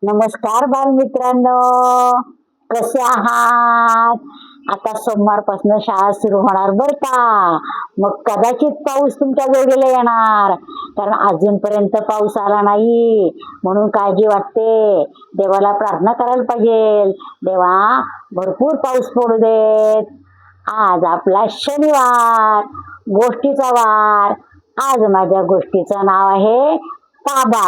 नमस्कार बालमित्रांनो, कसे आहात? आता सोमवारपासून शाळा सुरू होणार बर का. मग कदाचित पाऊस तुमच्या जोडीला येणार, कारण अजूनपर्यंत पाऊस आला नाही म्हणून काळजी वाटते. देवाला प्रार्थना करायला पाहिजे, देवा भरपूर पाऊस पडू देत. आज आपला शनिवार, गोष्टीचा वार. आज माझ्या गोष्टीचं नाव आहे ताबा.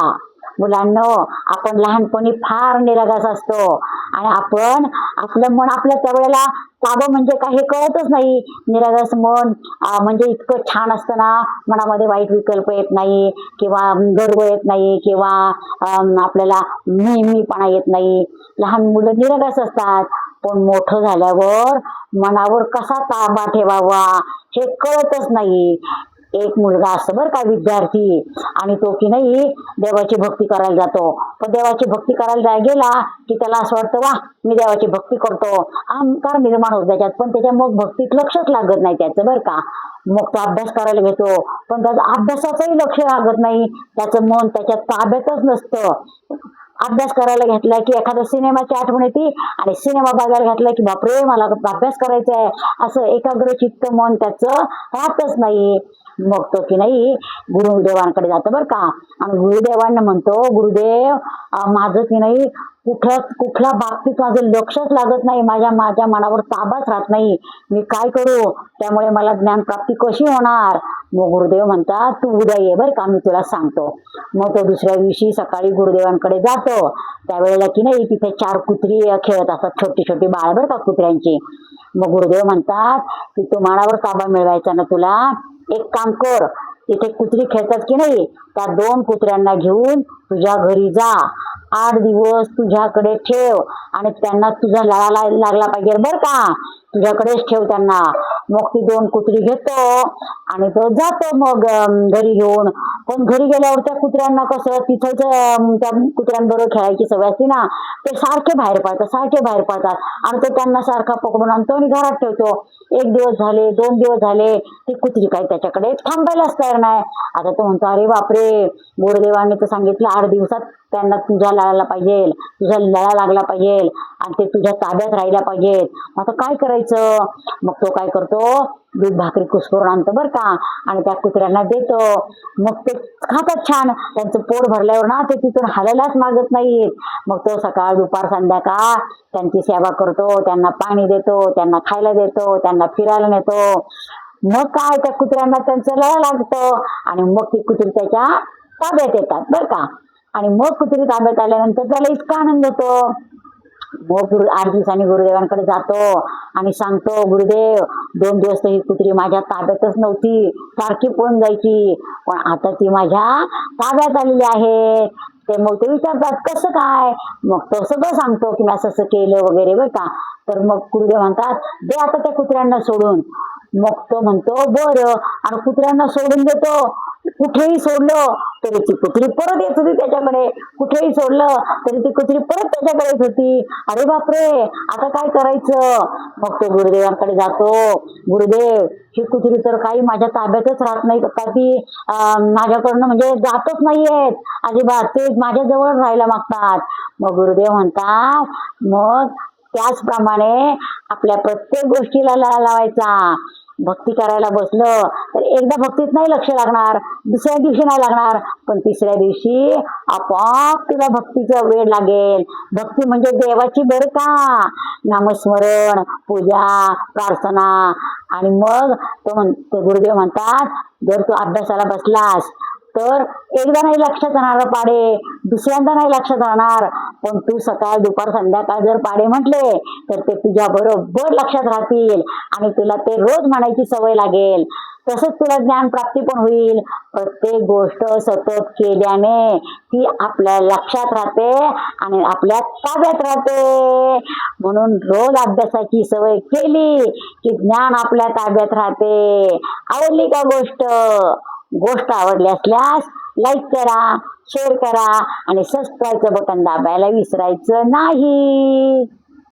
मुलांनो, आपण लहानपणी फार निरागस असतो आणि आपण आपलं मन आपल्या त्यावेळेला ताबा म्हणजे काही कळतच नाही. निरागस मन म्हणजे इतकं छान असतं ना, मनामध्ये वाईट विकल्प येत नाही किंवा गर्व येत नाही किंवा आपल्याला नेहमीपणा येत नाही. लहान मुलं निरागस असतात, पण मोठं झाल्यावर मनावर कसा ताबा ठेवावा हे कळतच नाही. एक मुलगा असतो बर का, विद्यार्थी, आणि तो की नाही देवाची भक्ती करायला जातो. पण देवाची भक्ती करायला गेला की त्याला असं वाटतं, वा मी देवाची भक्ती करतो, अहंकार निर्माण होतो त्याच्यात. पण त्याच्या मग भक्तीत लक्षच लागत नाही त्याचं बर का. मग तो अभ्यास करायला घेतो, पण त्याचं अभ्यासाचंही लक्ष लागत नाही. त्याचं मन त्याच्या ताब्यातच नसतं. अभ्यास करायला घेतलाय की एखाद्या सिनेमाची आठवण येते आणि सिनेमा बघायला घातलाय की बापरे मला अभ्यास करायचा आहे, असं एकाग्र चित्त मन त्याचं राहतच नाही. मग तो की नाही गुरुदेवांकडे जातो बर का, आणि गुरुदेवांना म्हणतो, गुरुदेव माझं की नाही कुठल्या बाबतीत माझं लक्षच लागत नाही, माझ्या मनावर ताबाच राहत नाही, मी काय करू, त्यामुळे मला ज्ञान प्राप्ती कशी होणार? मग गुरुदेव म्हणतात, तू उद्या ये बर का, मी तुला सांगतो. मग तो दुसऱ्या दिवशी सकाळी गुरुदेवांकडे जातो. त्यावेळेला की नाही तिथे 4 कुत्री खेळत असतात, छोटी छोटी बाळ बर का कुत्र्यांची. मग गुरुदेव म्हणतात की तू मनावर ताबा मिळवायचा ना तुला, एक काम कर, तिथे कुत्री खेळतात की नाही, त्या 2 कुत्र्यांना घेऊन तुझ्या घरी जा, 8 दिवस तुझ्याकडे ठेव आणि त्यांना तुझा लळा लागला पाहिजे बर का, तुझ्याकडेच ठेव त्यांना. मग ती 2 कुत्री घेतो आणि तो जातो मग घरी घेऊन. पण घरी गेल्यावर त्या कुत्र्यांना कसं तिथंच त्या कुत्र्यांबरोबर खेळायची सवय असते ना, ते सारखे बाहेर पडतात आणि तो त्यांना सारखा पकडून आणतो आणि घरात ठेवतो. 1 दिवस झाले, 2 दिवस झाले, ती कुत्री काही त्याच्याकडे थांबायलाच तयार नाही. आता तो म्हणतो, अरे बापरे, गुरुदेवांनी तर सांगितलं 8 दिवसात त्यांना तुझ्या लळाला पाहिजे, तुझा लळा लागला पाहिजे आणि ते तुझ्या ताब्यात राहायला पाहिजे. आता काय करायचं? मग तो काय करतो, दूध भाकरी कुस्करून आणतो बर का आणि त्या कुत्र्यांना देतो. मग ते खातात छान, त्यांचं पोट भरल्यावर ना ते तिथून हालायलाच मागत नाहीत. मग तो सकाळ दुपार संध्याकाळ त्यांची सेवा करतो, त्यांना पाणी देतो, त्यांना खायला देतो, त्यांना फिरायला नेतो. मग काय त्या कुत्र्यांना त्यांचं लळा लागतं आणि मग ती कुत्री त्याच्या ताब्यात येतात बर का. आणि मग कुत्री ताब्यात आल्यानंतर त्याला इतका आनंद होतो. मग 8 दिवसांनी गुरुदेवांकडे जातो आणि सांगतो, गुरुदेव 2 दिवस तर ही कुत्री माझ्या ताब्यातच नव्हती, सारखी पळून जायची, पण आता ती माझ्या ताब्यात आलेली आहे. ते मग ते विचारतात कसं काय? मग तो सगळं सांगतो की मी असं केलं वगैरे बर का. तर मग गुरुदेव म्हणतात, दे आता त्या कुत्र्यांना सोडून. मग तो म्हणतो बरं, आणि कुत्र्यांना सोडून देतो. कुठेही सोडलं तरी ती कुत्री परत येत होती त्याच्याकडे, कुठेही सोडलं तरी ती कुत्री परत त्याच्याकडे येत होती. अरे बापरे, आता काय करायचं? मग तो गुरुदेवांकडे जातो, गुरुदेव ही कुत्री तर काही माझ्या ताब्यातच राहत नाही, का ती माझ्याकडनं म्हणजे जातच नाहीयेत अजिबात, ते माझ्या जवळ राहायला मागतात. मग गुरुदेव म्हणतात, मग त्याचप्रमाणे आपल्या प्रत्येक गोष्टीला लळा लावायचा. भक्ती करायला बसलं तर एकदा भक्तीत नाही लक्ष लागणार, दुसऱ्या दिवशी नाही लागणार, पण तिसऱ्या दिवशी आपोआप तुला भक्तीचं वेळ लागेल. भक्ती म्हणजे देवाची बर का, नामस्मरण, पूजा, प्रार्थना. आणि मग तो गुरुदेव म्हणतात, जर तू अभ्यासाला बसलास तर एकदा नाही लक्षात राहणार पाढे, दुसऱ्यांदा नाही लक्षात राहणार, पण तू सकाळ दुपार संध्याकाळ जर पाढे म्हटले तर ते तुझ्या बरोबर लक्षात राहतील आणि तुला ते रोज म्हणायची सवय लागेल. तसंच तुला ज्ञान प्राप्ती पण होईल. प्रत्येक गोष्ट सतत केल्याने ती आपल्या लक्षात राहते आणि आपल्या ताब्यात राहते. म्हणून रोज अभ्यासाची सवय केली की ज्ञान आपल्या ताब्यात राहते. आवडली का गोष्ट आवडली असल्यास लाईक करा, शेअर करा आणि सबस्क्राईबचं बटन दाबायला विसरायचं नाही.